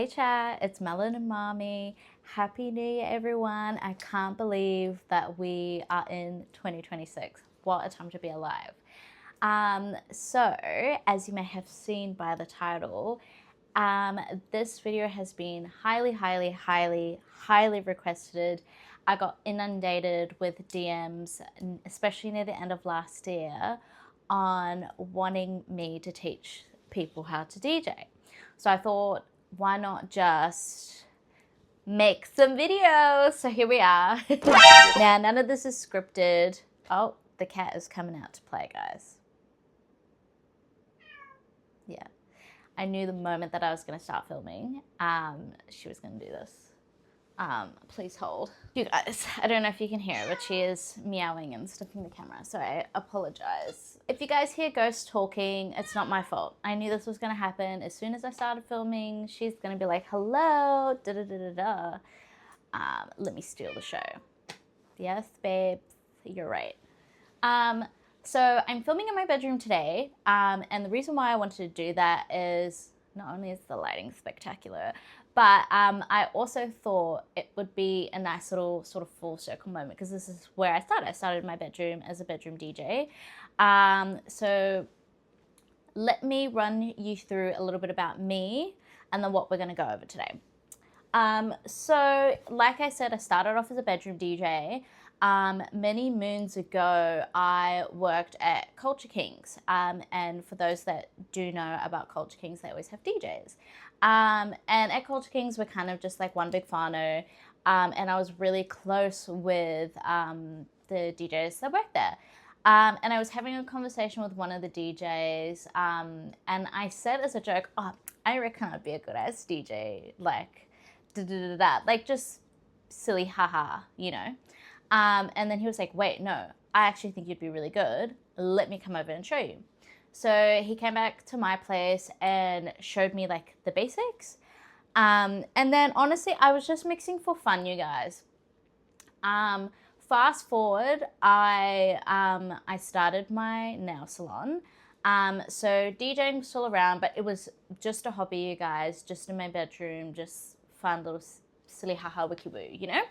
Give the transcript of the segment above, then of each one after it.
Hey chat, it's Melanin Mami. Happy New Year, everyone. I can't believe that we are in 2026. What a time to be alive. So, as you may have seen by the title, this video has been highly requested. I got inundated with DMs, especially near the end of last year, on wanting me to teach people how to DJ. So I thought, why not just make some videos? So here we are. Now, none of this is scripted. Oh, the cat is coming out to play, guys. Yeah. I knew the moment that I was going to start filming, she was going to do this. Please hold. You guys, I don't know if you can hear it, but she is meowing and sniffing the camera, so I apologize. If you guys hear ghosts talking, it's not my fault. I knew this was going to happen. As soon as I started filming, she's going to be like, hello, da-da-da-da-da. Let me steal the show. Yes, babes, you're right. So I'm filming in my bedroom today, and the reason why I wanted to do that is not only is the lighting spectacular, but I also thought it would be a nice little sort of full circle moment because this is where I started. I started in my bedroom as a bedroom DJ. So let me run you through a little bit about me and then what we're going to go over today. So like I said, I started off as a bedroom DJ. Many moons ago, I worked at Culture Kings. And for those that do know about Culture Kings, they always have DJs. And at Culture Kings, we're kind of just like one big whānau. And I was really close with the DJs that worked there. And I was having a conversation with one of the DJs. And I said as a joke, oh, I reckon I'd be a good ass DJ. Like, da-da-da-da. Like just silly haha, you know. And then he was like, wait, no, I actually think you'd be really good. Let me come over and show you. So he came back to my place and showed me like the basics. And then honestly, I was just mixing for fun, you guys. Fast forward, I started my nail salon. So DJing was still around, but it was just a hobby, you guys, just in my bedroom, just fun little silly haha wiki woo, you know?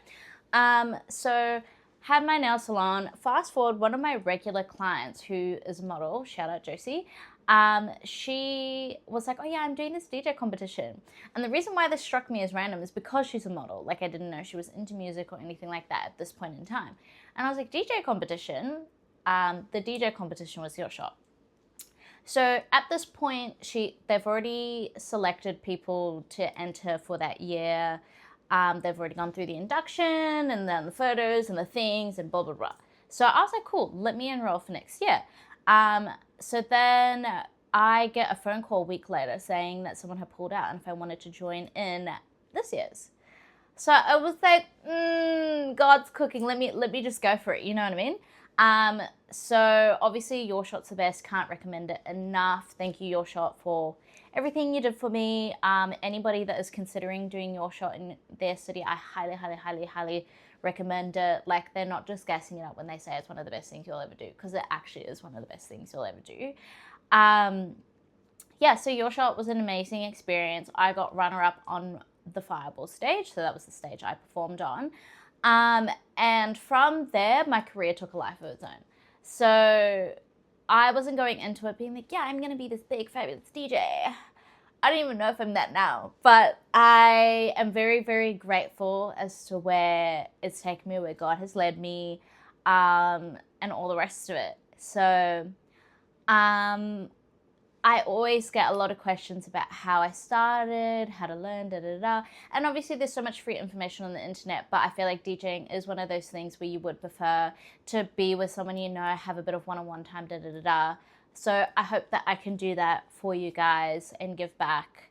So had my nail salon. Fast forward, one of my regular clients who is a model, shout out Josie, she was like, oh yeah, I'm doing this DJ competition. And the reason why this struck me as random is because she's a model. Like I didn't know she was into music or anything like that at this point in time. And I was like, DJ competition? The DJ competition was your shop. So at this point, they've already selected people to enter for that year. They've already gone through the induction and then the photos and the things and blah, blah, blah. So I was like, cool, let me enroll for next year. So then I get a phone call a week later saying that someone had pulled out and if I wanted to join in this year's. So I was like, God's cooking. Let me just go for it. You know what I mean? So obviously Your Shot's the best. Can't recommend it enough. Thank you, Your Shot, for everything you did for me. Anybody that is considering doing Your Shot in their city, I highly recommend it. Like they're not just gassing it up when they say it's one of the best things you'll ever do, because it actually is one of the best things you'll ever do. Yeah, so Your Shot was an amazing experience. I got runner-up on the Fireball stage, so that was the stage I performed on. And from there, my career took a life of its own. So I wasn't going into it being like, yeah, I'm going to be this big, fabulous DJ. I don't even know if I'm that now, but I am very grateful as to where it's taken me, where God has led me, and all the rest of it. So, I always get a lot of questions about how I started, how to learn, And obviously there's so much free information on the internet, but I feel like DJing is one of those things where you would prefer to be with someone you know, have a bit of one-on-one time, So I hope that I can do that for you guys and give back,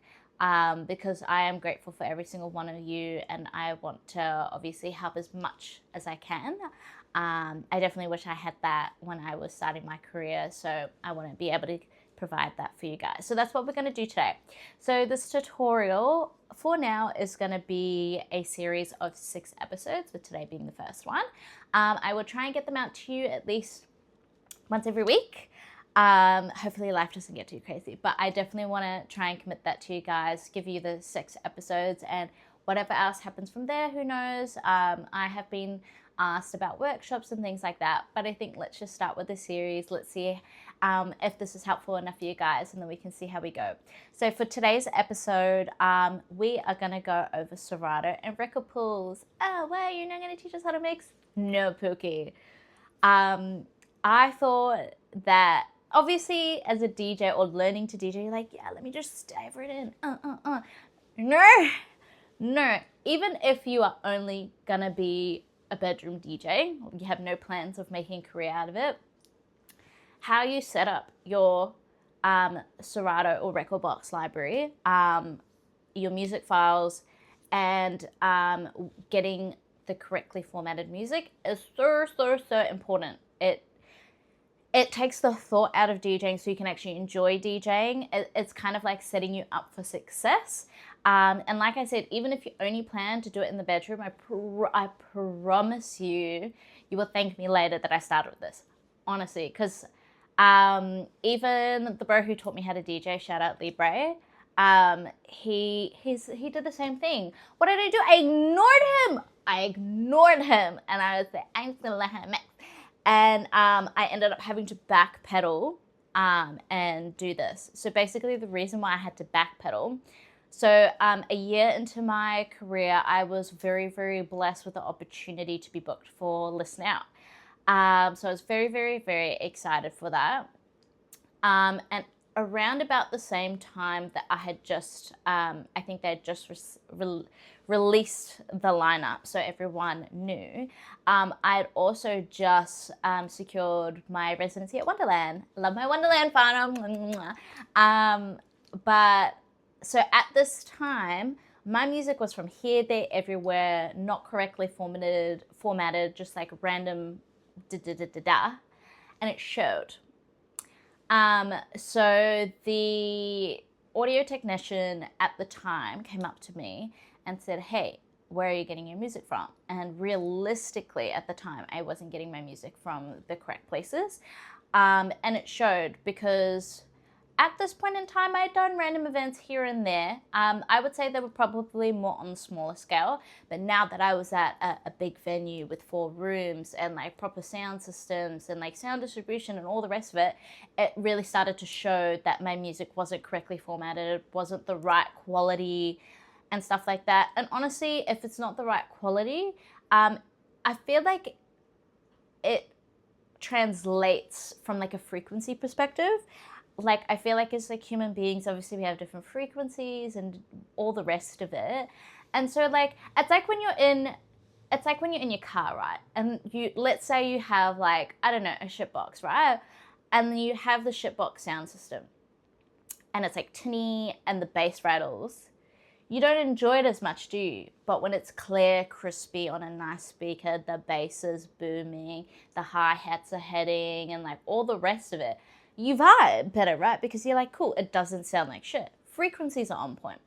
because I am grateful for every single one of you and I want to obviously help as much as I can. I definitely wish I had that when I was starting my career, so I want to be able to provide that for you guys. So that's what we're going to do today. So this tutorial for now is going to be a series of 6 episodes, with today being the first one. I will try and get them out to you at least once every week. Hopefully life doesn't get too crazy, but I definitely want to try and commit that to you guys, give you the 6 episodes, and whatever else happens from there, who knows. I have been asked about workshops and things like that, but I think let's just start with the series. Let's see if this is helpful enough for you guys, and then we can see how we go. So for today's episode, we are going to go over Serato and record pools. Oh, wow, you're not going to teach us how to mix? No, Pookie. I thought that obviously as a DJ or learning to DJ, you're like, yeah, let me just dive right in. No. Even if you are only gonna be a bedroom DJ, you have no plans of making a career out of it, how you set up your Serato or record box library, your music files, and getting the correctly formatted music is so important. It takes the thought out of DJing so you can actually enjoy DJing. It's kind of like setting you up for success. And like I said, even if you only plan to do it in the bedroom, I promise you will thank me later that I started with this. Honestly, because even the bro who taught me how to DJ, shout out Libre, he did the same thing. What did I do? I ignored him. And I was like, I'm still let him mix. And I ended up having to backpedal and do this. So basically the reason why I had to backpedal, so a year into my career, I was very, very blessed with the opportunity to be booked for Listen Out. So I was very, very, very excited for that. And around about the same time that I had just, I think they had just released the lineup, so everyone knew. I had also just secured my residency at Wonderland. Love my Wonderland farm. But so at this time, my music was from here, there, everywhere, not correctly formatted, just like random da, and it showed. So the audio technician at the time came up to me and said, hey, where are you getting your music from? And realistically, at the time, I wasn't getting my music from the correct places. And it showed because at this point in time, I had done random events here and there. I would say they were probably more on the smaller scale. But now that I was at a big venue with 4 rooms and like proper sound systems and like sound distribution and all the rest of it, it really started to show that my music wasn't correctly formatted, wasn't the right quality and stuff like that. And honestly, if it's not the right quality, I feel like it translates from like a frequency perspective. Like, I feel like as like human beings, obviously we have different frequencies and all the rest of it. And so like, it's like when you're in your car, right? And let's say you have like, I don't know, a shitbox, right? And you have the shitbox sound system and it's like tinny and the bass rattles. You don't enjoy it as much, do you? But when it's clear, crispy on a nice speaker, the bass is booming, the hi-hats are hitting and like all the rest of it, you vibe better, right? Because you're like, cool, it doesn't sound like shit. Frequencies are on point.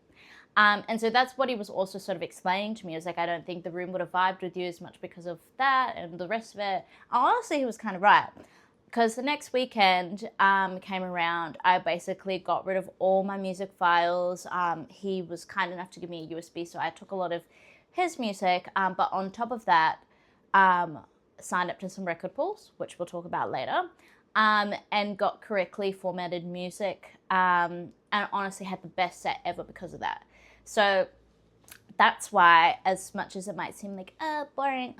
And so that's what he was also sort of explaining to me. It was like, I don't think the room would have vibed with you as much because of that and the rest of it. Honestly, he was kind of right. Because the next weekend came around, I basically got rid of all my music files. He was kind enough to give me a USB, so I took a lot of his music. But on top of that, signed up to some record pools, which we'll talk about later. And got correctly formatted music, and honestly had the best set ever because of that. So that's why, as much as it might seem like, boring,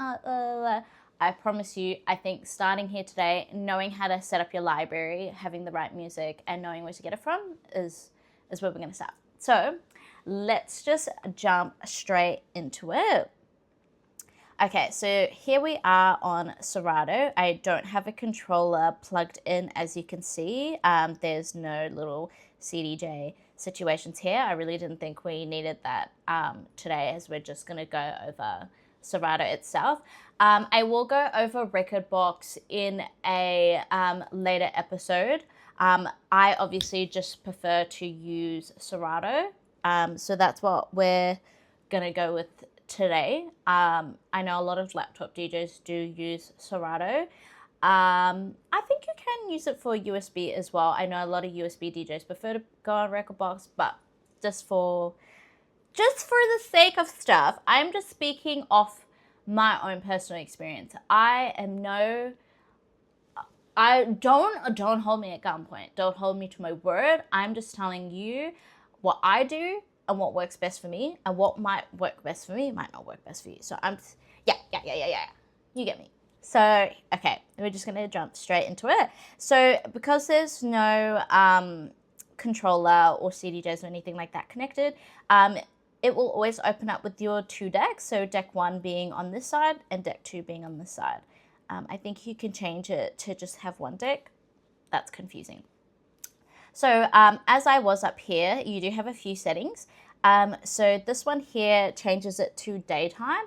I promise you, I think starting here today, knowing how to set up your library, having the right music, and knowing where to get it from is where we're going to start. So let's just jump straight into it. Okay, so here we are on Serato. I don't have a controller plugged in, as you can see. There's no little CDJ situations here. I really didn't think we needed that today, as we're just going to go over Serato itself. I will go over Rekordbox in a later episode. I obviously just prefer to use Serato. So that's what we're going to go with today. I know a lot of laptop DJs do use Serato. I think you can use it for USB as well. I know a lot of USB DJs prefer to go on record box, but just for the sake of stuff, I'm just speaking off my own personal experience. Don't hold me at gunpoint. Don't hold me to my word. I'm just telling you what I do and what works best for me, and what might work best for me might not work best for you. So yeah. You get me. So, okay, we're just going to jump straight into it. So, because there's no controller or CDJs or anything like that connected, it will always open up with your 2 decks. So, deck 1 being on this side and deck 2 being on this side. I think you can change it to just have 1 deck. That's confusing. So, as I was up here, you do have a few settings. So, this one here changes it to daytime.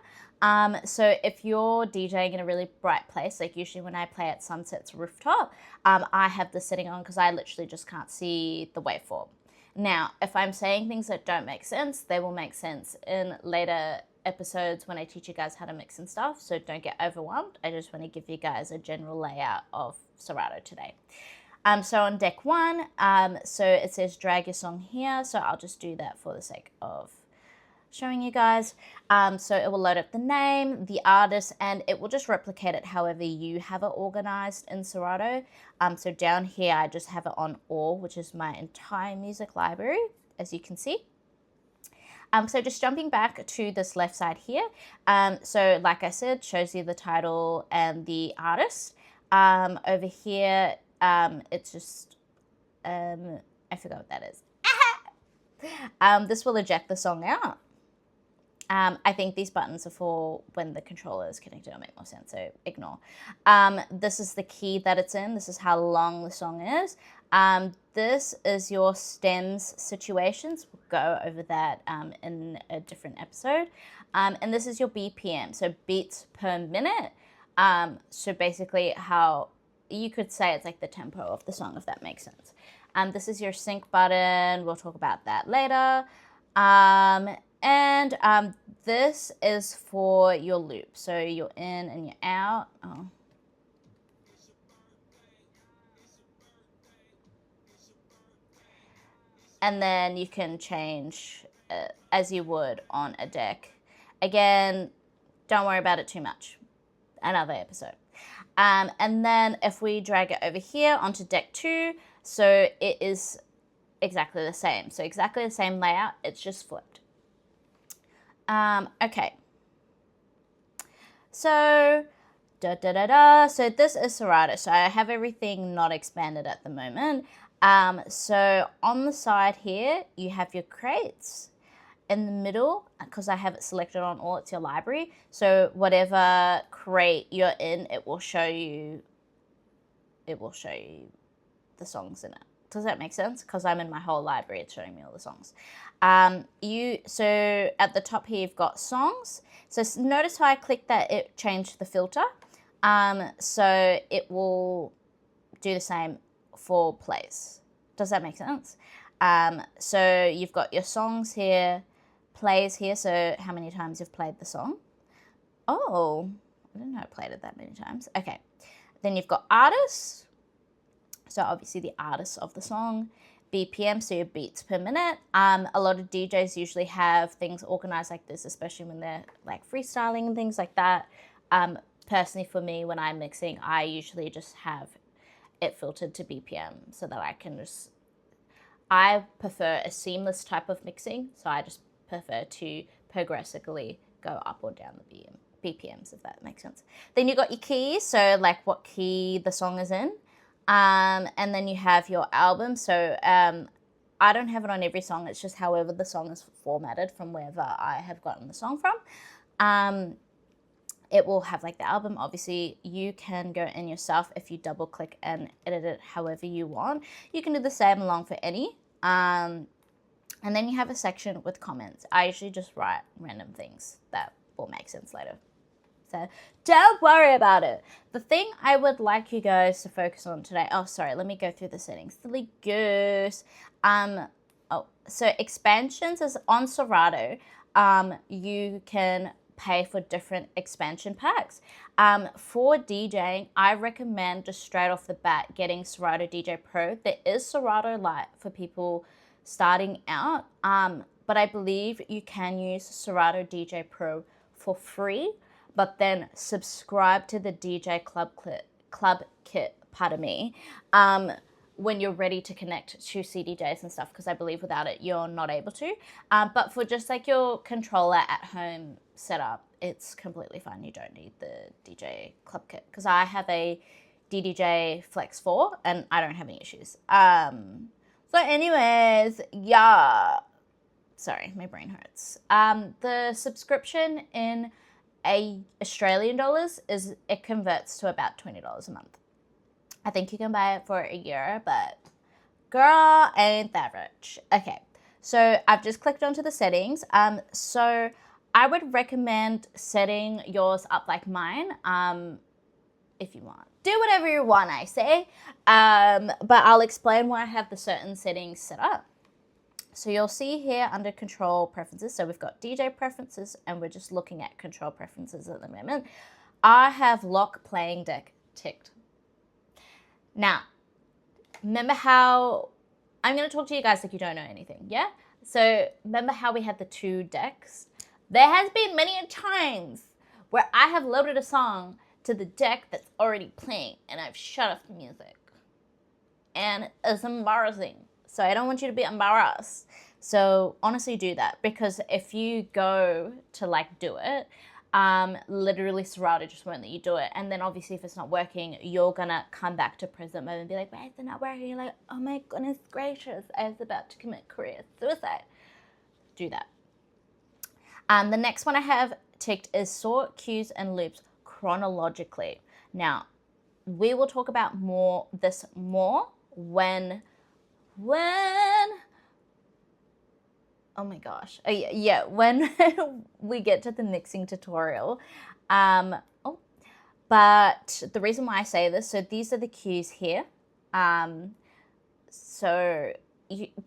So if you're DJing in a really bright place, like usually when I play at Sunset's Rooftop, I have this setting on because I literally just can't see the waveform. Now, if I'm saying things that don't make sense, they will make sense in later episodes when I teach you guys how to mix and stuff, so don't get overwhelmed. I just want to give you guys a general layout of Serato today. So on deck 1, so it says drag your song here, so I'll just do that for the sake of showing you guys. So it will load up the name, the artist, and it will just replicate it however you have it organized in Serato. So down here, I just have it on all, which is my entire music library, as you can see. So just jumping back to this left side here. So like I said, shows you the title and the artist. Over here, it's just, I forgot what that is. This will eject the song out. I think these buttons are for when the controller is connected. It'll make more sense, so ignore. This is the key that it's in. This is how long the song is. This is your stems situations. We'll go over that in a different episode. And this is your BPM, so beats per minute. So basically how you could say it's like the tempo of the song, if that makes sense. This is your sync button. We'll talk about that later. And this is for your loop. So you're in and you're out. Oh. And then you can change as you would on a deck. Again, don't worry about it too much. Another episode. And then if we drag it over here onto deck 2, so it is exactly the same. So exactly the same layout, it's just flipped. Okay. So, So this is Serato. So I have everything not expanded at the moment. So on the side here, you have your crates. In the middle, because I have it selected on all, it's your library. So whatever crate you're in, it will show you the songs in it. Does that make sense? Because I'm in my whole library, it's showing me all the songs. So at the top here, you've got songs. So notice how I clicked that, it changed the filter. So it will do the same for plays. Does that make sense? So you've got your songs here, plays here, so how many times you've played the song. Oh, I didn't know I played it that many times. Okay. Then you've got artists. So obviously the artists of the song. BPM, so your beats per minute. A lot of DJs usually have things organized like this, especially when they're like freestyling and things like that. Personally for me, when I'm mixing, I usually just have it filtered to BPM so that I prefer a seamless type of mixing, so I just prefer to progressively go up or down the BPMs, if that makes sense. Then you got your keys, so like what key the song is in. And then you have your album. So I don't have it on every song. It's just however the song is formatted from wherever I have gotten the song from. It will have like the album. Obviously, you can go in yourself if you double click and edit it however you want. You can do the same along for any. And then you have a section with comments. I usually just write random things that will make sense later. So don't worry about it. The thing I would like you guys to focus on today. Oh, sorry. Let me go through the settings. Silly goose. So expansions is on Serato. You can pay for different expansion packs. For DJing, I recommend just straight off the bat getting Serato DJ Pro. There is Serato Lite for people starting out, but I believe you can use Serato DJ Pro for free, but then subscribe to the DJ Club Kit, pardon me, when you're ready to connect to CDJs and stuff, because I believe without it, you're not able to. But for just like your controller at home setup, it's completely fine. You don't need the DJ Club Kit, because I have a DDJ Flex 4 and I don't have any issues. So anyways, yeah. Sorry, my brain hurts. The subscription in Australian dollars it converts to about $20 a month. I think you can buy it for a year, but girl, ain't that rich. Okay, so I've just clicked onto the settings. So I would recommend setting yours up like mine, if you want. Do whatever you want, I say. But I'll explain why I have the certain settings set up. So you'll see here under control preferences, so we've got DJ preferences and we're just looking at control preferences at the moment. I have lock playing deck ticked. Now, remember how, I'm going to talk to you guys like you don't know anything, yeah? So remember how we had the 2 decks? There has been many a times where I have loaded a song to the deck that's already playing and I've shut off the music. And it's embarrassing. So I don't want you to be embarrassed. So honestly do that, because if you go to like do it, literally Serato just won't let you do it. And then obviously if it's not working, you're gonna come back to present mode and be like, why is it not working? You're like, oh my goodness gracious, I was about to commit career suicide. Do that. The next one I have ticked is sort cues and loops chronologically. Now, we will talk about this more when oh my gosh. Yeah, when we get to the mixing tutorial. But the reason why I say this, so these are the cues here.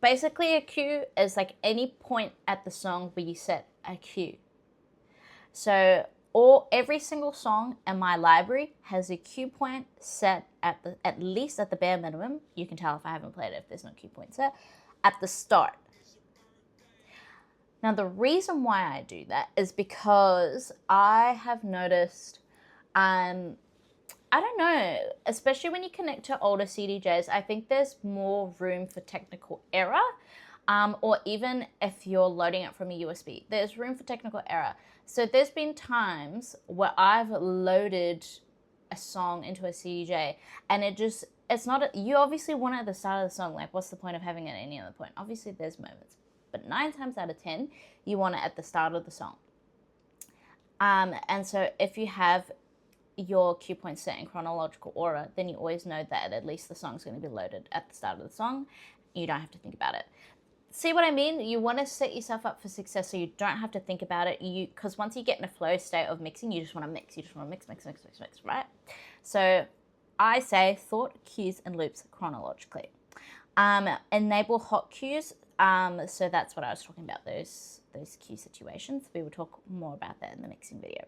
Basically a cue is like any point at the song where you set a cue. So every single song in my library has a cue point set at least at the bare minimum. You can tell if I haven't played it if there's no cue point set at the start. Now the reason why I do that is because I have noticed, I don't know, especially when you connect to older CDJs, I think there's more room for technical error, or even if you're loading it from a USB, there's room for technical error. So there's been times where I've loaded a song into a CDJ and it's not, you obviously want it at the start of the song, like what's the point of having it at any other point? Obviously there's moments, but 9 times out of 10, you want it at the start of the song. And so if you have your cue point set in chronological order, then you always know that at least the song's going to be loaded at the start of the song. You don't have to think about it. See what I mean? You want to set yourself up for success so you don't have to think about it. Because once you get in a flow state of mixing, you just want to mix. You just want to mix, right? So I say sort cues and loops chronologically. Enable hot cues. So that's what I was talking about, those cue situations. We will talk more about that in the mixing video.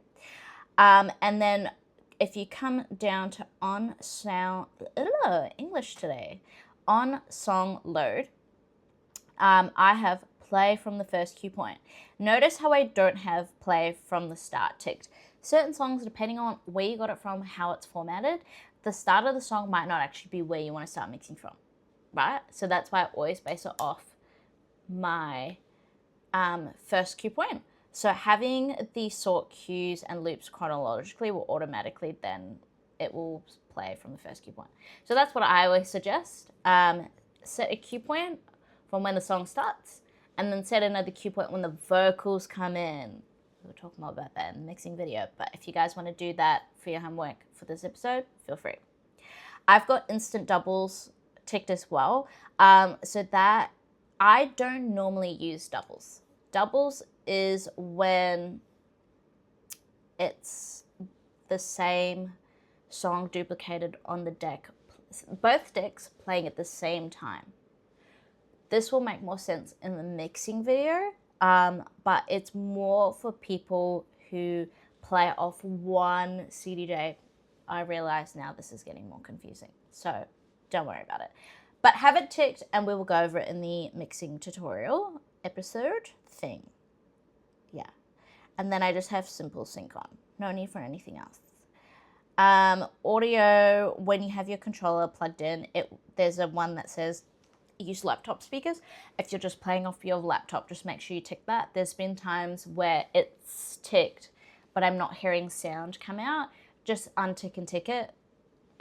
And then if you come down to on song load, I have play from the first cue point. Notice how I don't have play from the start ticked. Certain songs, depending on where you got it from, how it's formatted, the start of the song might not actually be where you want to start mixing from, right? So that's why I always base it off my first cue point. So having the sort cues and loops chronologically will automatically then it will play from the first cue point. So that's what I always suggest. Set a cue point from when the song starts, and then set another cue point when the vocals come in. We'll talk more about that in the mixing video, but if you guys want to do that for your homework for this episode, feel free. I've got instant doubles ticked as well, so that I don't normally use doubles. Doubles is when it's the same song duplicated on the deck, both decks playing at the same time. This will make more sense in the mixing video, but it's more for people who play off one CDJ. I realize now this is getting more confusing, so don't worry about it. But have it ticked and we will go over it in the mixing tutorial episode thing. Yeah. And then I just have simple sync on. No need for anything else. Audio, when you have your controller plugged in, there's a one that says use laptop speakers. If you're just playing off your laptop, just make sure you tick that. There's been times where it's ticked, but I'm not hearing sound come out. Just untick and tick it.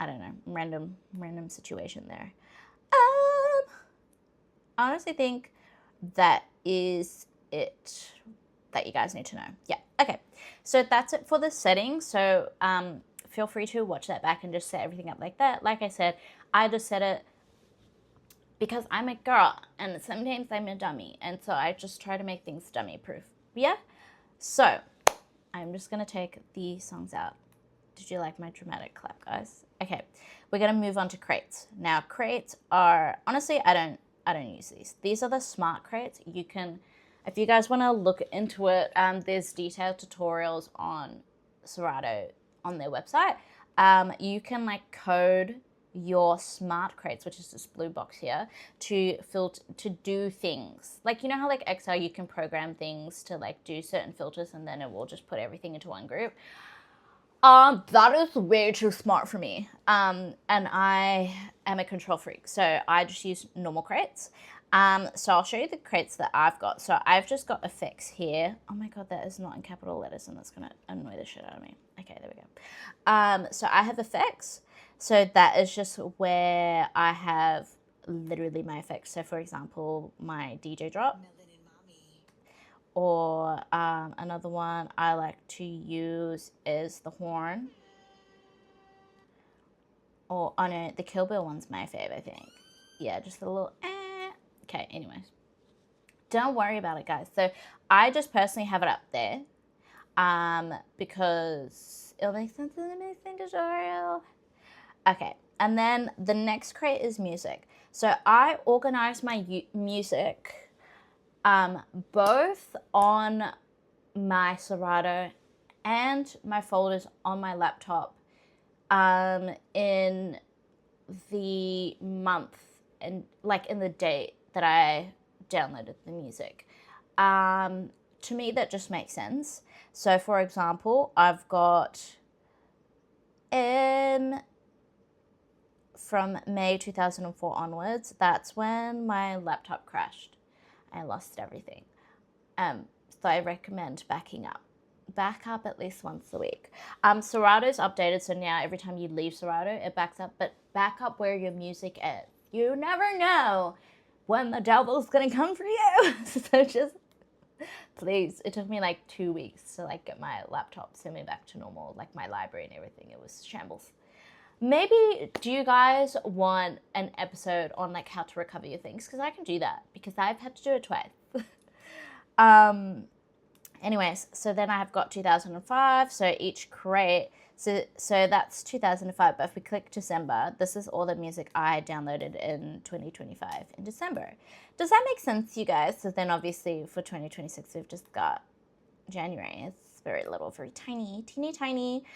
I don't know, random situation there. I honestly think that is it that you guys need to know. Yeah, okay. So that's it for the settings. So feel free to watch that back and just set everything up like that. Like I said, I just set it because I'm a girl and sometimes I'm a dummy. And so I just try to make things dummy proof. Yeah? So I'm just going to take the songs out. Did you like my dramatic clap, guys? Okay, we're going to move on to crates. Now, crates are, honestly, I don't use these. These are the smart crates. You can, if you guys want to look into it, there's detailed tutorials on Serato on their website. You can like code your smart crates, which is this blue box here, to do things. Like, you know how like Excel, you can program things to like do certain filters and then it will just put everything into one group. That is way too smart for me. And I am a control freak, so I just use normal crates. So I'll show you the crates that I've got. So I've just got effects here. Oh my God, that is not in capital letters and that's gonna annoy the shit out of me. Okay, there we go. So I have effects. So that is just where I have literally my effects. So for example, my DJ drop. Melanin Mami. Or another one I like to use is the horn. Or, oh no, the Kill Bill one's my fave, I think. Yeah, just a little Okay, anyways. Don't worry about it, guys. So I just personally have it up there because it'll make sense in the mixing tutorial. Okay, and then the next crate is music. So I organize my music both on my Serato and my folders on my laptop in the month and like in the date that I downloaded the music. To me, that just makes sense. So for example, I've got from May 2004 onwards, that's when my laptop crashed. I lost everything. So I recommend backing up. Back up at least once a week. Serato's updated, so now every time you leave Serato, it backs up, but back up where your music is. You never know when the devil's gonna come for you. So just, please, it took me like 2 weeks to like get my laptop send me back to normal, like my library and everything. It was shambles. Maybe, do you guys want an episode on like how to recover your things? Because I can do that, because I've had to do it twice. Anyways, so then I've got 2005, so each crate, so that's 2005, but if we click December, this is all the music I downloaded in 2025 in December. Does that make sense, you guys? So then obviously for 2026, we've just got January. It's very little, very tiny, teeny tiny.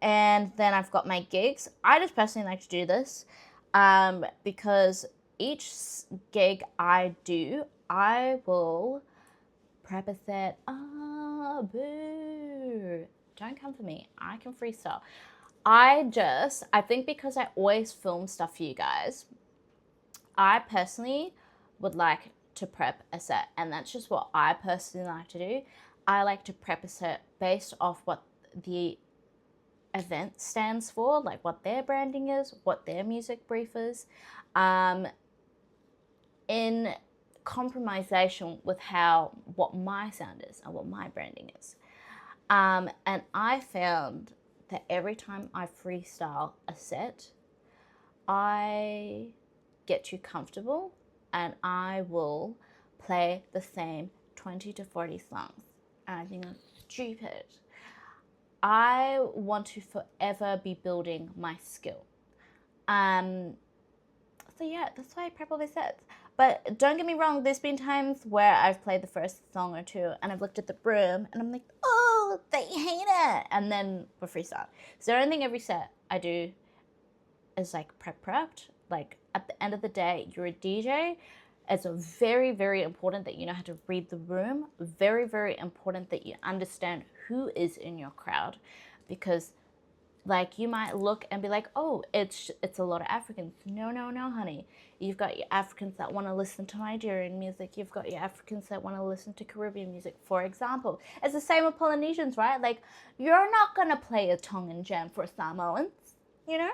And then I've got my gigs. I just personally like to do this because each gig I do, I will prep a set. Boo. Don't come for me. I can freestyle. I think because I always film stuff for you guys, I personally would like to prep a set. And that's just what I personally like to do. I like to prep a set based off what the event stands for, like what their branding is, what their music brief is, in compromisation with what my sound is and what my branding is. And I found that every time I freestyle a set, I get too comfortable and I will play the same 20 to 40 songs. And I think that's stupid. I want to forever be building my skill. So yeah, that's why I prep all these sets. But don't get me wrong, there's been times where I've played the first song or two and I've looked at the room and I'm like, oh, they hate it. And then we freestyle. So I don't think every set I do is like prepped. Like at the end of the day, you're a DJ. It's very, very important that you know how to read the room. Very, very important that you understand who is in your crowd, because like you might look and be like, oh, it's a lot of Africans. No, honey. You've got your Africans that want to listen to Nigerian music. You've got your Africans that want to listen to Caribbean music, for example. It's the same with Polynesians, right? Like, you're not going to play a Tongan jam for Samoans, you know?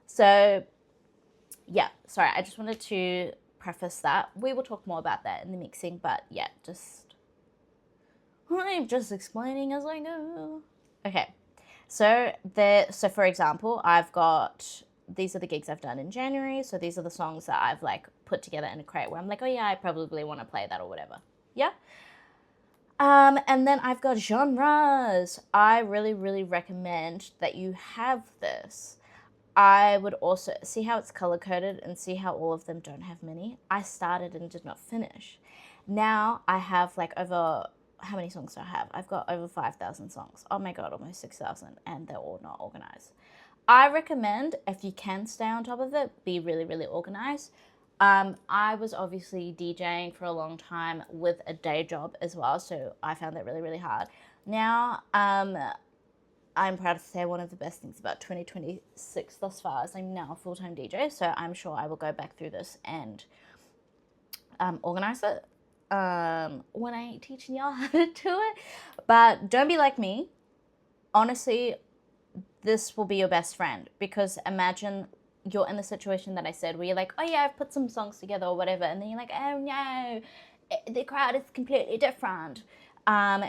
So, yeah, sorry, I just wanted to preface that. We will talk more about that in the mixing, but yeah, I'm just explaining as I go. Okay. So for example, I've got, these are the gigs I've done in January. So these are the songs that I've like put together in a crate where I'm like, oh yeah, I probably want to play that or whatever. Yeah. And then I've got genres. I really, really recommend that you have this. I would also see how it's color coded and see how all of them don't have many. I started and did not finish. Now I have like over, how many songs do I have? I've got over 5,000 songs. Oh my God, almost 6,000, and they're all not organized. I recommend, if you can stay on top of it, be really, really organized. I was obviously DJing for a long time with a day job as well, so I found that really, really hard. Now, I'm proud to say one of the best things about 2026 thus far is I'm now a full-time DJ, so I'm sure I will go back through this and organize it when I ain't teaching y'all how to do it. But don't be like me. Honestly, this will be your best friend, because imagine you're in the situation that I said where you're like, oh yeah, I've put some songs together or whatever, and then you're like, oh no, the crowd is completely different.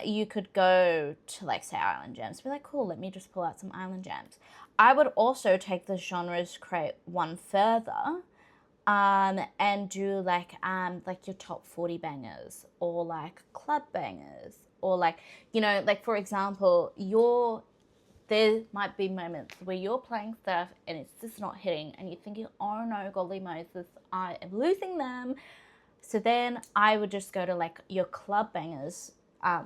You could go to like say Island Jams, be like, cool, let me just pull out some Island Jams. I would also take the genres crate one further, and do like your top 40 bangers, or like club bangers, or like, you know, like for example, there might be moments where you're playing stuff and it's just not hitting and you're thinking, oh no, golly Moses, I am losing them. So then I would just go to like your club bangers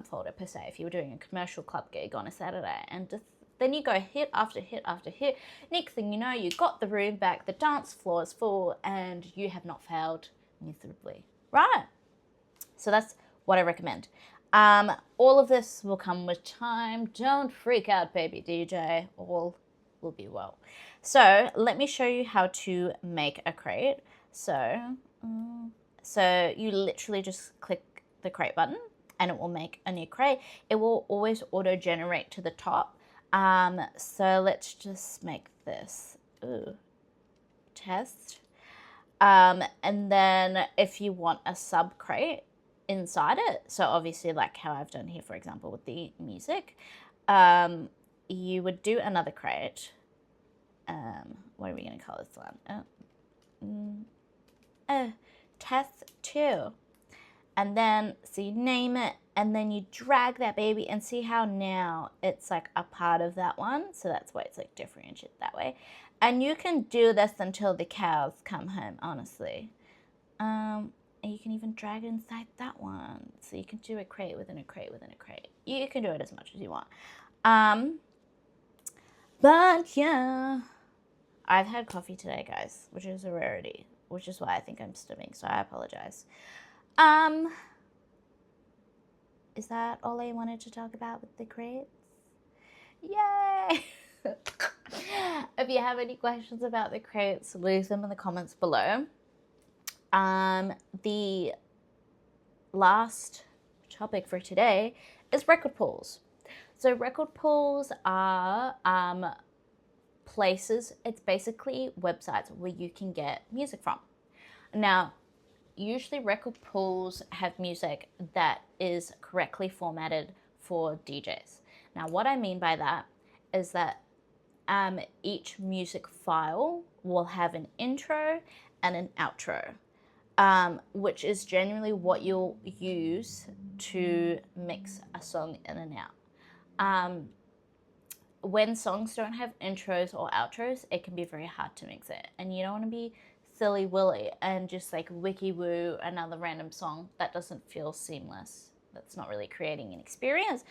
folder per se, if you were doing a commercial club gig on a Saturday, and just then you go hit after hit after hit. Next thing you know, you got the room back, the dance floor is full, and you have not failed miserably. Right? So that's what I recommend. All of this will come with time. Don't freak out, baby DJ. All will be well. So let me show you how to make a crate. So you literally just click the crate button and it will make a new crate. It will always auto-generate to the top. So let's just make this. Test. And then if you want a sub crate inside it, so obviously like how I've done here, for example, with the music, you would do another crate. What are we going to call this one? Test 2. And then, so you name it, and then you drag that baby, and see how now it's like a part of that one. So that's why it's like differentiated that way. And you can do this until the cows come home, honestly. And you can even drag it inside that one. So you can do a crate within a crate within a crate. You can do it as much as you want. But yeah, I've had coffee today, guys, which is a rarity, which is why I think I'm stimming, so I apologize. Is that all I wanted to talk about with the crates? Yay! If you have any questions about the crates, leave them in the comments below. The last topic for today is record pools. So record pools are places, it's basically websites where you can get music from. Now, usually record pools have music that is correctly formatted for DJs. Now, what I mean by that is that each music file will have an intro and an outro, which is generally what you'll use to mix a song in and out. When songs don't have intros or outros, it can be very hard to mix it, and you don't want to be silly willy and just like wiki woo another random song, that doesn't feel seamless. That's not really creating an experience.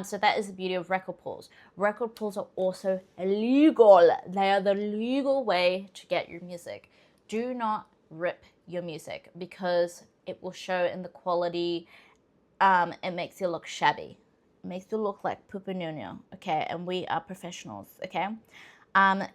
So that is the beauty of record pools. Record pools are also illegal. They are the legal way to get your music. Do not rip your music because it will show in the quality. It makes you look shabby. It makes you look like pupununo, okay? And we are professionals, okay?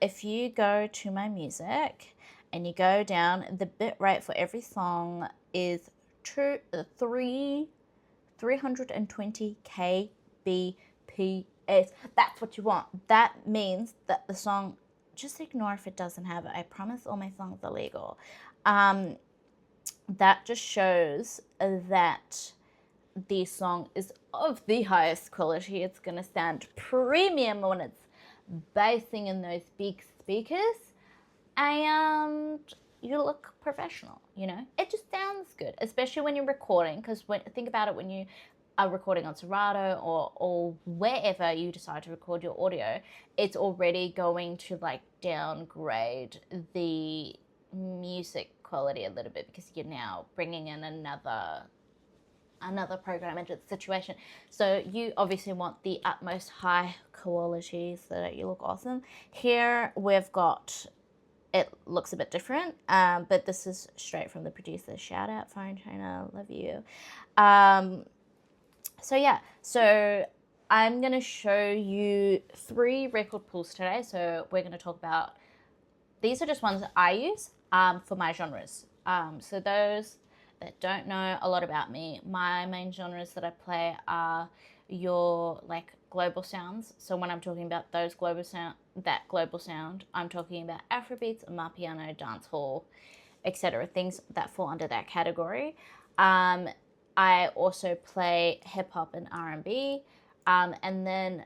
If you go to my music and you go down, the bit rate for every song is 320 kbps. That's what you want. That means that the song, just ignore if it doesn't have it. I promise all my songs are legal. That just shows that the song is of the highest quality. It's going to sound premium when it's bassing in those big speakers, and you look professional, you know? It just sounds good, especially when you're recording, because think about it, when you are recording on Serato or wherever you decide to record your audio, it's already going to like downgrade the music quality a little bit because you're now bringing in another program into the situation. So you obviously want the utmost high quality so that you look awesome. Here we've got, it looks a bit different, but this is straight from the producer. Shout out Phone Trainer, love you. So yeah, so I'm going to show you 3 record pools today. So we're going to talk about, these are just ones that I use for my genres. So those that don't know a lot about me, my main genres that I play are your like global sounds. So when I'm talking about that global sound, I'm talking about Afrobeats, Amapiano, dancehall, etc. Things that fall under that category. I also play hip hop and R&B, and then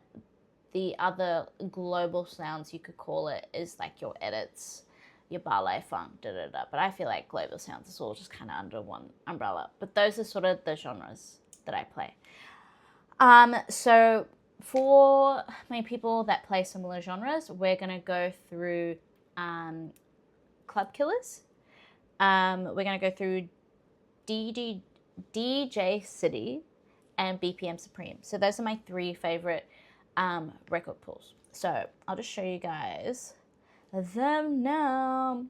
the other global sounds, you could call it, is like your edits, your ballet funk, But I feel like global sounds is all just kind of under one umbrella. But those are sort of the genres that I play. So for many people that play similar genres, we're going to go through Club Killers. We're going to go through DJ City and BPM Supreme. So those are my 3 favorite record pools. So I'll just show you guys them now.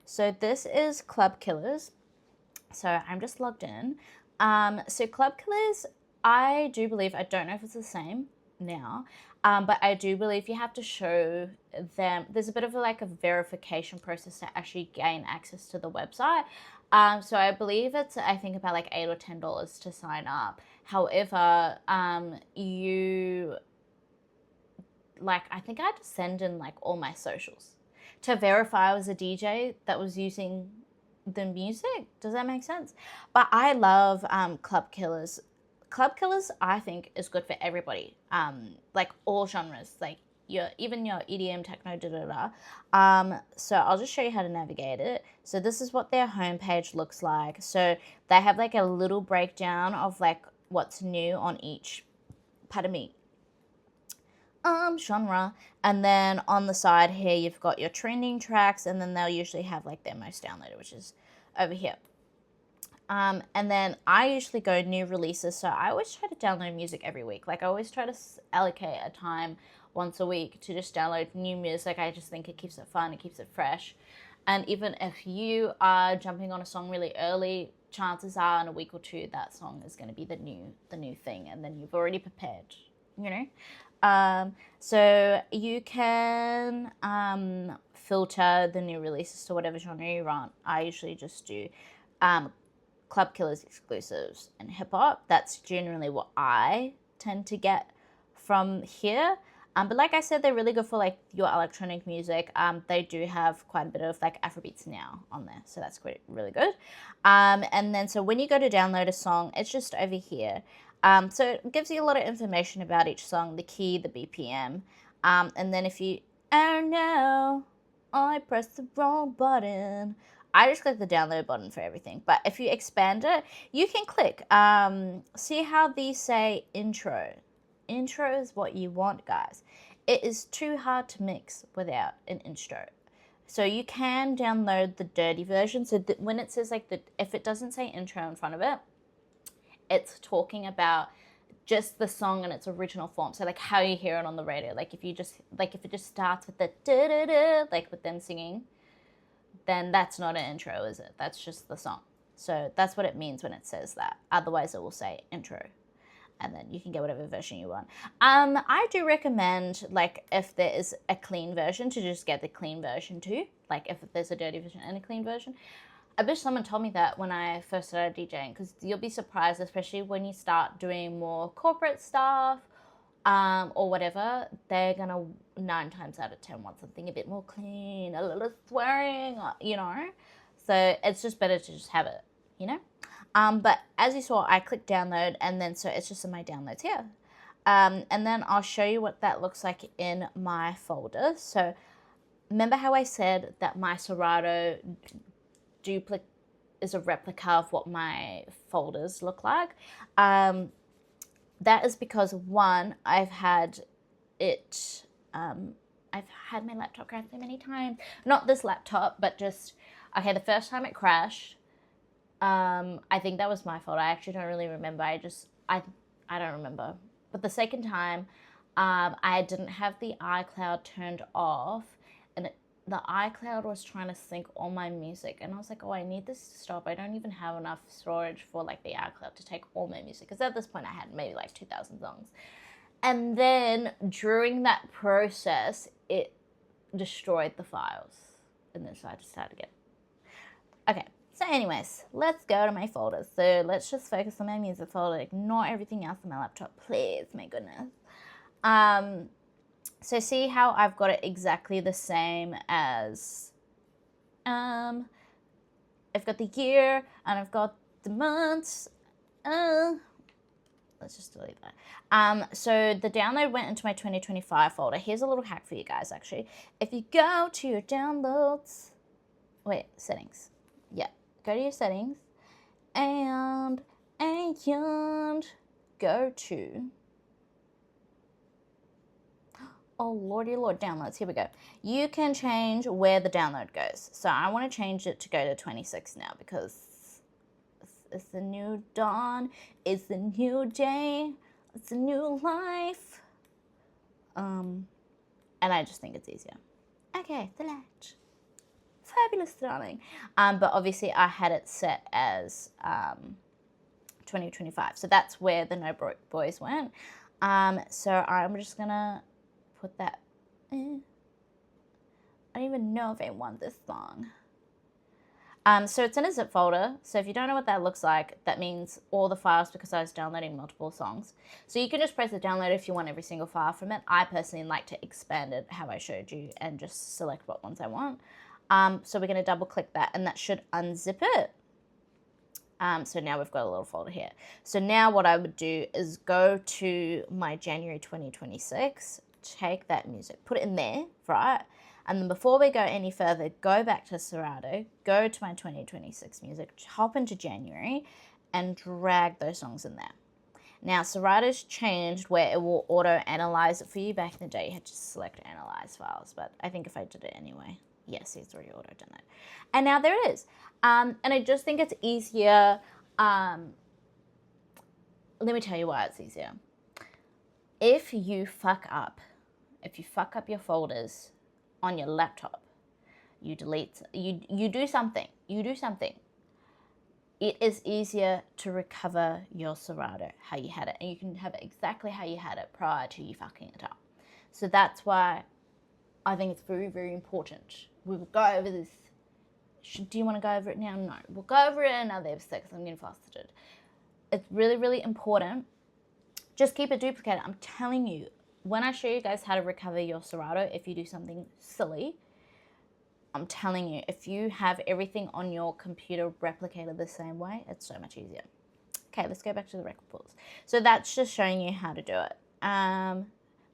So this is Club Killers. So I'm just logged in. So Club Killers, I do believe, I don't know if it's the same now, but I do believe you have to show them, there's a bit of a verification process to actually gain access to the website. So I believe it's, I think about like $8 or $10 to sign up. However, you, I think I had to send in all my socials to verify I was a DJ that was using the music. Does that make sense? But I love Club Killers. Club Killers, I think, is good for everybody. All genres, even your EDM, techno, so I'll just show you how to navigate it. So this is what their homepage looks like. So they have a little breakdown of what's new on each, pardon me, genre. And then on the side here, you've got your trending tracks, and then they'll usually have their most downloaded, which is over here. And then I usually go new releases. So I always try to download music every week. I always try to allocate a time once a week to just download new music. I just think it keeps it fun, it keeps it fresh. And even if you are jumping on a song really early, chances are in a week or 2 that song is going to be the new thing, and then you've already prepared, you know. So you can filter the new releases to whatever genre you want. I usually just do Club Killers exclusives and hip hop. That's generally what I tend to get from here. But like I said, they're really good for your electronic music. They do have quite a bit of Afrobeats now on there, so that's really good. And then so when you go to download a song, it's just over here. So it gives you a lot of information about each song, the key, the BPM. And then if you, oh no, I pressed the wrong button. I just click the download button for everything. But if you expand it, you can click. See how these say intro. Intro is what you want, guys. It is too hard to mix without an intro. So you can download the dirty version. So when it says like if it doesn't say intro in front of it, it's talking about just the song in its original form. So like how you hear it on the radio. Like if it just starts with the da da da, like with them singing, then that's not an intro, is it? That's just the song. So that's what it means when it says that. Otherwise it will say intro. And then you can get whatever version you want. I do recommend, like, if there is a clean version, to just get the clean version too. Like, if there's a dirty version and a clean version. I wish someone told me that when I first started DJing, because you'll be surprised, especially when you start doing more corporate stuff or whatever, they're going to 9 times out of 10 want something a bit more clean, a little swearing, you know. So it's just better to just have it, you know. But as you saw, I clicked download, and then so it's just in my downloads here. And then I'll show you what that looks like in my folder. So remember how I said that my Serato is a replica of what my folders look like? That is because, one, I've had my laptop crash so many times. Not this laptop, but just, okay, the first time it crashed, I think that was my fault. I actually don't really remember. I don't remember. But the second time, I didn't have the iCloud turned off, and the iCloud was trying to sync all my music, and I was like, oh, I need this to stop. I don't even have enough storage for like the iCloud to take all my music, because at this point I had maybe like 2,000 songs. And then during that process, it destroyed the files, and then so I had to start again. Okay. So anyways, let's go to my folders. So let's just focus on my music folder. Ignore everything else on my laptop, please. My goodness. So see how I've got it exactly the same as, I've got the year and I've got the months. Let's just delete that. So the download went into my 2025 folder. Here's a little hack for you guys, actually. If you go to your downloads, settings. Yeah. Go to your settings and go to, oh lordy lord, downloads. Here we go. You can change where the download goes. So I want to change it to go to 26 now, because it's the new dawn, it's the new day, it's a new life. And I just think it's easier. Okay, select. Fabulous, darling. But obviously I had it set as 2025. So that's where the No Broke Boys went. So I'm just going to put that in. I don't even know if I want this song. So it's in a zip folder. So if you don't know what that looks like, that means all the files, because I was downloading multiple songs. So you can just press the download if you want every single file from it. I personally like to expand it how I showed you and just select what ones I want. So we're going to double click that, and that should unzip it. So now we've got a little folder here. So now what I would do is go to my January 2026, take that music, put it in there, right? And then before we go any further, go back to Serato, go to my 2026 music, hop into January, and drag those songs in there. Now, Serato's changed where it will auto-analyze it for you. Back in the day, you had to select analyze files, but I think if I did it anyway, yes, it's already auto-done it. And now there it is. And I just think it's easier. Let me tell you why it's easier. If you fuck up your folders on your laptop, you delete, you do something, it is easier to recover your Serato, how you had it. And you can have it exactly how you had it prior to you fucking it up. So that's why I think it's very, very important. We will go over this. Do you want to go over it now? No. We'll go over it in another episode because I'm getting flustered. It's really, really important. Just keep it duplicated. I'm telling you, when I show you guys how to recover your Serato, if you do something silly, I'm telling you, if you have everything on your computer replicated the same way, it's so much easier. Okay, let's go back to the record pools. So that's just showing you how to do it.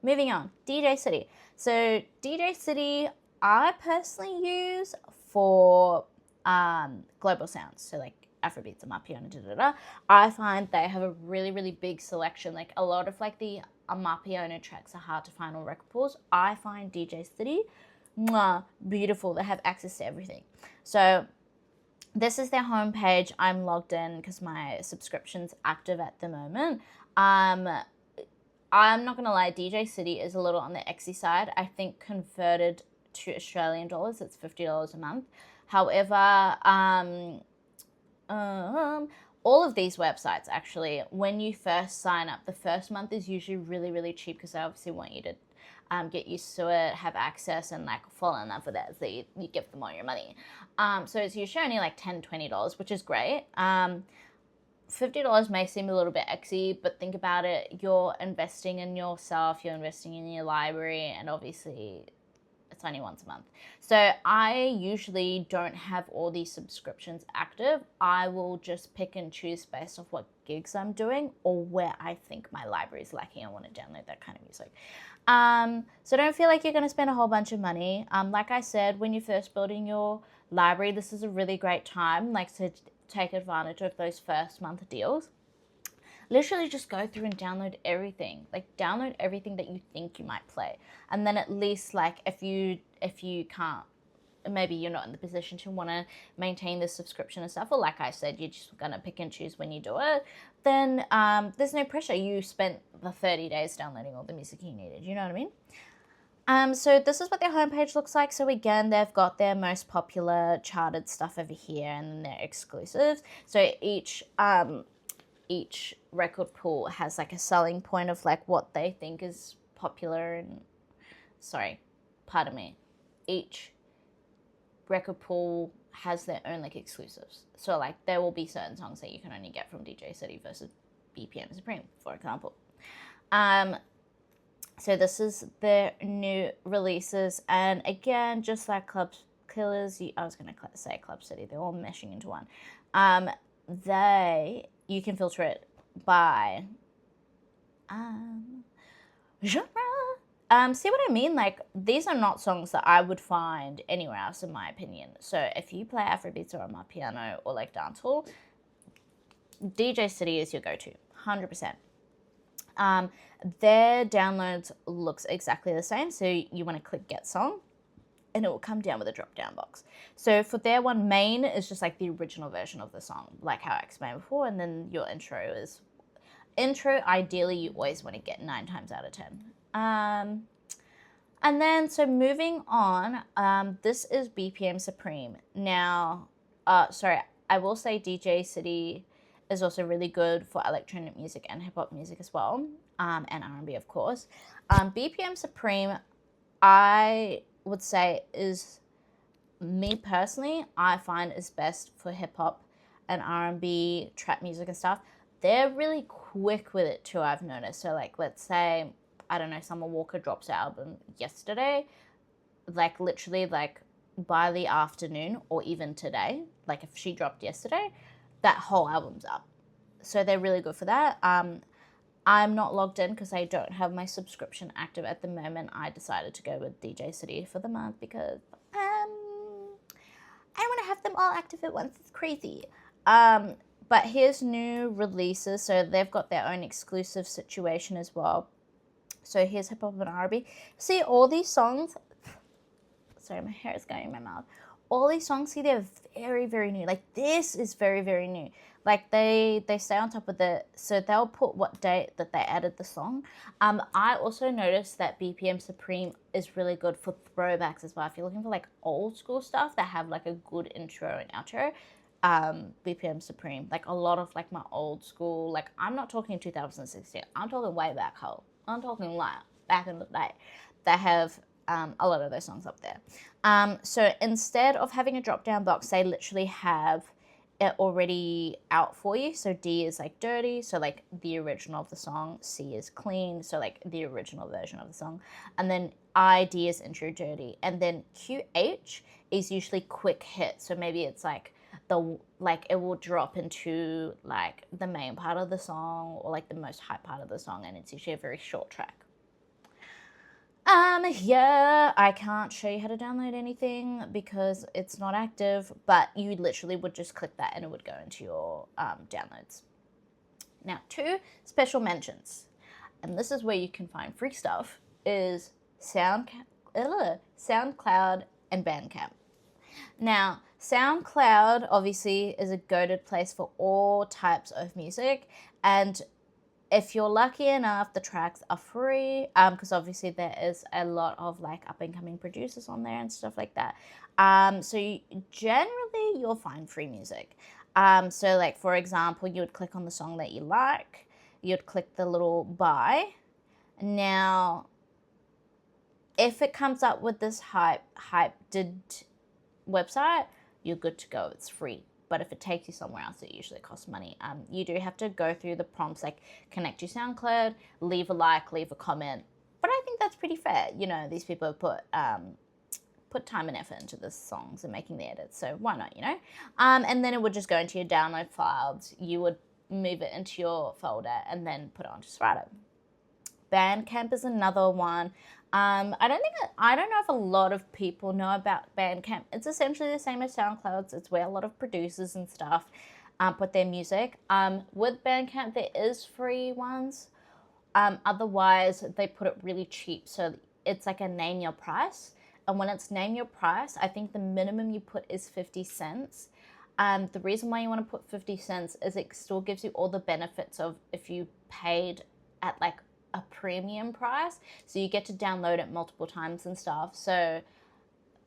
Moving on, DJ City. So DJ City, I personally use for global sounds. So like Afrobeats, Amapiano, da-da-da. I find they have a really, really big selection. Like a lot of like the Amapiano tracks are hard to find on record pools. I find DJ City Mwah, beautiful. They have access to everything. So this is their homepage. I'm logged in because my subscription's active at the moment. I'm not going to lie, DJ City is a little on the exy side. I think converted to Australian dollars, it's $50 a month. However, all of these websites, actually, when you first sign up, the first month is usually really, really cheap because they obviously want you to get used to it, have access, and like fall in love with it. So you give them all your money. So it's usually only like $10, $20, which is great. $50 may seem a little bit exy, but think about it. You're investing in yourself, you're investing in your library, and obviously it's only once a month. So I usually don't have all these subscriptions active. I will just pick and choose based off what gigs I'm doing or where I think my library is lacking. I want to download that kind of music. So don't feel like you're going to spend a whole bunch of money. Like I said, when you're first building your library, this is a really great time, like, to take advantage of those first month deals. Literally just go through and download everything. Like, download everything that you think you might play. And then at least, like, if you can't, maybe you're not in the position to want to maintain this subscription and stuff, or like I said, you're just going to pick and choose when you do it, then there's no pressure. You spent the 30 days downloading all the music you needed. You know what I mean? So this is what their homepage looks like. So again, they've got their most popular charted stuff over here and then their exclusives. So each record pool has like a selling point of like what they think is popular, and each record pool has their own like exclusives. So like there will be certain songs that you can only get from DJ City versus BPM Supreme, for example. So this is their new releases, and again, just like Club Killers, I was going to say Club City, they're all meshing into one. You can filter it by genre. See what I mean? Like, these are not songs that I would find anywhere else, in my opinion. So if you play Afrobeats or Amapiano or like dancehall, DJ City is your go-to, 100%. Their downloads looks exactly the same. So you want to click Get Song, and it will come down with a drop-down box. So for their one, main is just like the original version of the song, like how I explained before, and then your intro is... Intro, ideally, you always want to get 9 times out of 10. And then, so moving on, this is BPM Supreme. Now, I will say DJ City is also really good for electronic music and hip-hop music as well, and R&B, of course. BPM Supreme, I would say, is, me personally, I find is best for hip-hop and R&B, trap music and stuff. They're really quick with it too, I've noticed. So like, let's say, I don't know, Summer Walker drops her album yesterday, like literally like by the afternoon or even today, like if she dropped yesterday, that whole album's up. So they're really good for that. I'm not logged in because I don't have my subscription active at the moment. I decided to go with DJ City for the month because I don't want to have them all active at once. It's crazy. But here's new releases. So they've got their own exclusive situation as well. So here's Hip Hop and R&B. See, all these songs... Sorry, my hair is going in my mouth. All these songs, see, they're very, very new. Like, this is very, very new. Like, they stay on top of it. So they'll put what date that they added the song. I also noticed that BPM Supreme is really good for throwbacks as well. If you're looking for, like, old school stuff that have, like, a good intro and outro... BPM Supreme, like a lot of like my old school, like I'm not talking 2016, I'm talking way back home. I'm talking like back in the day. They have a lot of those songs up there. So instead of having a drop down box, they literally have it already out for you. So D is like dirty, so like the original of the song. C is clean, so like the original version of the song. And then ID is intro dirty. And then QH is usually quick hit. So maybe it's like it will drop into like the main part of the song or like the most hype part of the song, and it's usually a very short track. Yeah, I can't show you how to download anything because it's not active, but you literally would just click that and it would go into your downloads. Now, 2 special mentions, and this is where you can find free stuff, is SoundCloud and Bandcamp. Now, SoundCloud obviously is a go-to place for all types of music, and if you're lucky enough, the tracks are free, because obviously there is a lot of like up and coming producers on there and stuff like that. So generally you'll find free music. So like for example, you would click on the song that you like, you'd click the little buy. Now, if it comes up with this hyped website, you're good to go. It's free. But if it takes you somewhere else, it usually costs money. You do have to go through the prompts like connect your SoundCloud, leave a like, leave a comment. But I think that's pretty fair. You know, these people have put time and effort into the songs and making the edits, so why not, you know? And then it would just go into your download files. You would move it into your folder and then put it onto Serato. Bandcamp is another one. I don't know if a lot of people know about Bandcamp. It's essentially the same as SoundCloud. It's where a lot of producers and stuff put their music. With Bandcamp, there is free ones. Otherwise, they put it really cheap. So it's like a name your price. And when it's name your price, I think the minimum you put is 50 cents. The reason why you want to put 50 cents is it still gives you all the benefits of if you paid at like a premium price, so you get to download it multiple times and stuff. So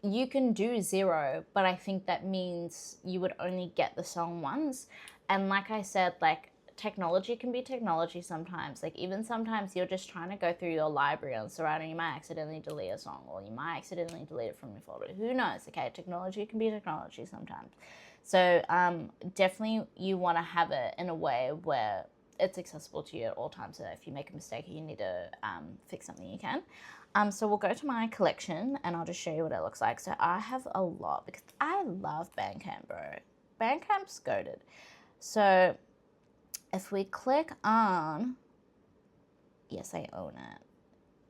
you can do 0, but I think that means you would only get the song once. And like I said, like technology can be technology sometimes. Like even sometimes you're just trying to go through your library on Serato, you might accidentally delete a song, or you might accidentally delete it from your folder. Who knows? Okay, technology can be technology sometimes. So definitely you want to have it in a way where it's accessible to you at all times. So if you make a mistake or you need to fix something, you can. So we'll go to my collection and I'll just show you what it looks like. So I have a lot because I love Bandcamp, bro. Bandcamp's goated. So if we click on, yes, I own it.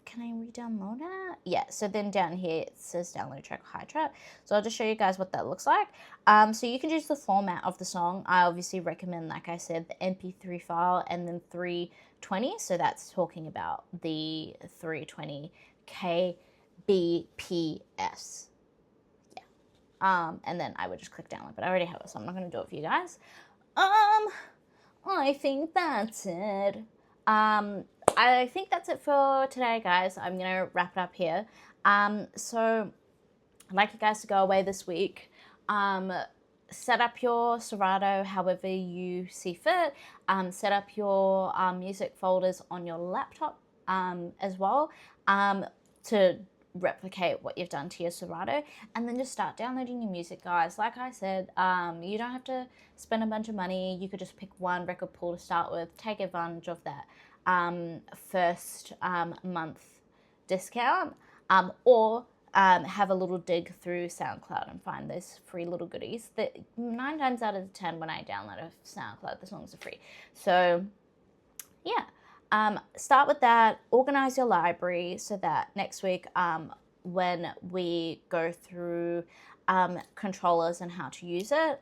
Can I re-download it? Yeah, so then down here it says download track high trap. So I'll just show you guys what that looks like. So you can choose the format of the song. I obviously recommend, like I said, the MP3 file and then 320. So that's talking about the 320 kbps. Yeah. And then I would just click download, but I already have it, so I'm not going to do it for you guys. I think that's it. I think that's it for today, guys. I'm going to wrap it up here. So I'd like you guys to go away this week. Set up your Serato however you see fit. Set up your music folders on your laptop as well to replicate what you've done to your Serato, and then just start downloading your music, guys. Like I said, you don't have to spend a bunch of money. You could just pick one record pool to start with, take advantage of that first month discount, or have a little dig through SoundCloud and find those free little goodies that 9 times out of 10 when I download a SoundCloud, the songs are free. So yeah, start with that, organize your library so that next week when we go through controllers and how to use it,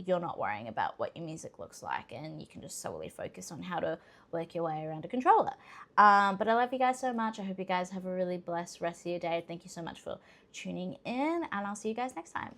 you're not worrying about what your music looks like, and you can just solely focus on how to work your way around a controller. But I love you guys so much. I hope you guys have a really blessed rest of your day. Thank you so much for tuning in, and I'll see you guys next time.